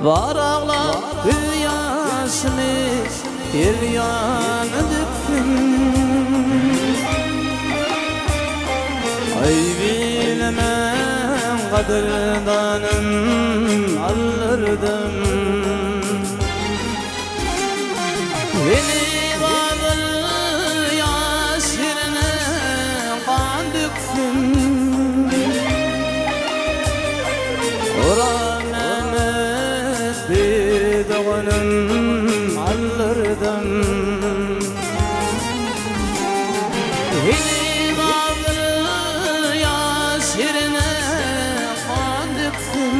Varağlar rüyasını yer yana döktüm. Ay bilmem kadırdanım alırdım. Beni varır yaşirine kan döktüm. Orhan Mehmet bidoğunum alırdım. Beni varır yaşirine kan döktüm.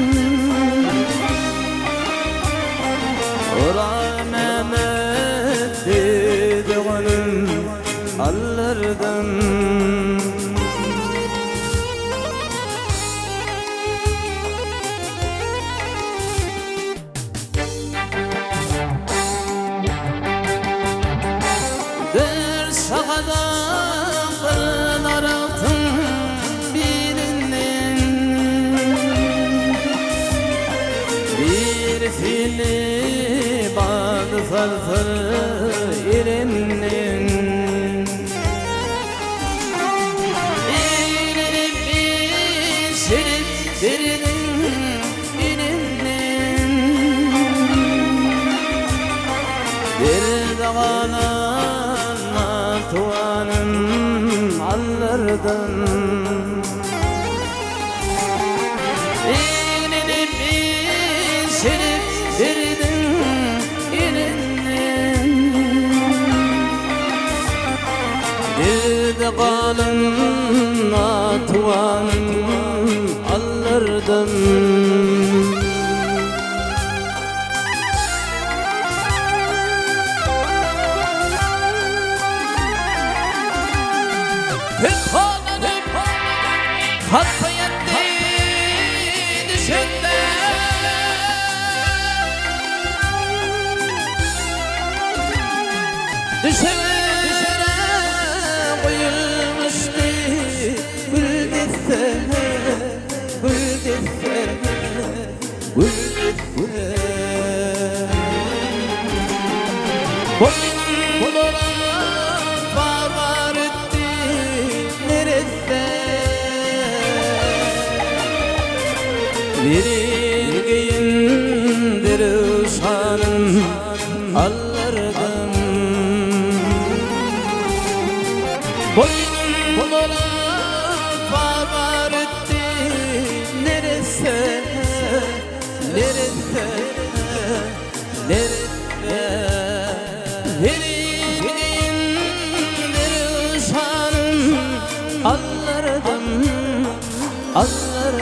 Orhan Mehmet bidoğunum alırdım. Sağdan kırlarım birinden bir fili bağlı fırfır yerinden bir şerif birinin birinden bir dağına tuanım alırdım. Elini bir şerif verdin elinden. Bir de kalınla tuanım alırdım. Kalp yetti düşende düşene koyulmuştu gül deftere, gül deftere, gül deftere. Boynum var etti nerede? Bir giyindir uşağım alırdım. Boynum var etti neresi, neresi, neresi. Bir giyindir uşağım alırdım, alırdım.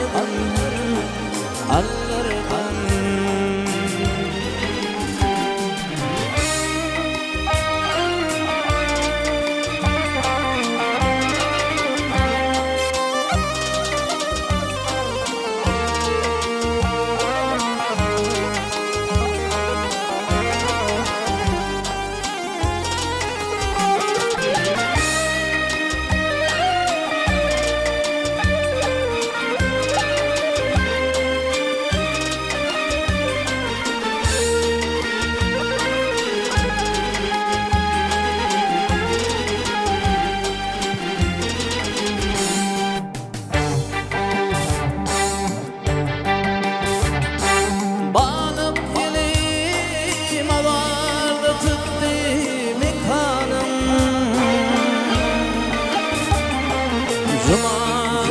Cuma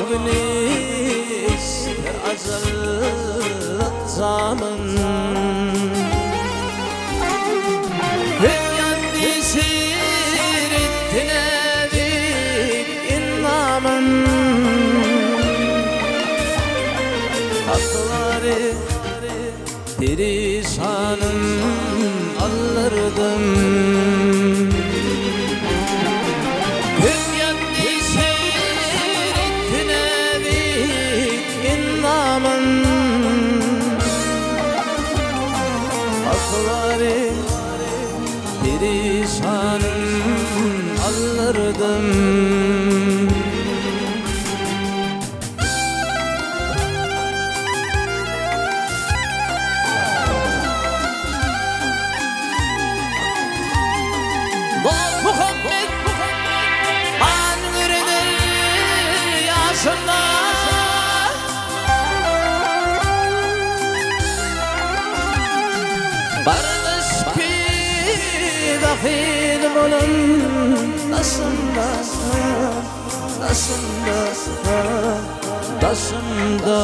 günü işte azallık zaman. Hünyat esir ettiler innamın. Hakları perişanım alırdım. Hakları perişanım alırdım. yolun taşında, taşında, taşında.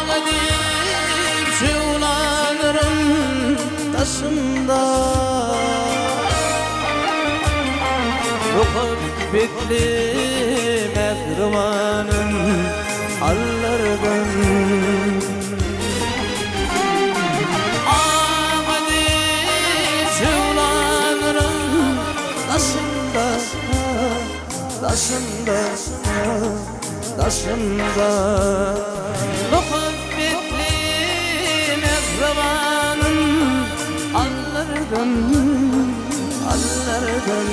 Ağlayıp şulanırım taşında. Muhabbetli mehribanın hallerden. Ağlayıp şulanırım taşında, taşında, taşında. Muhabbetli mehribanın hallerden, hallerden,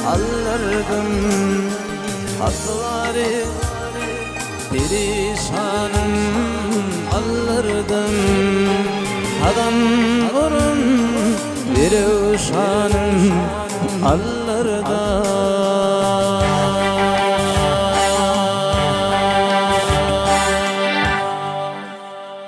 hallerden. Hakları perişanım hallerden. Adam vurun bir uşanım hallerden.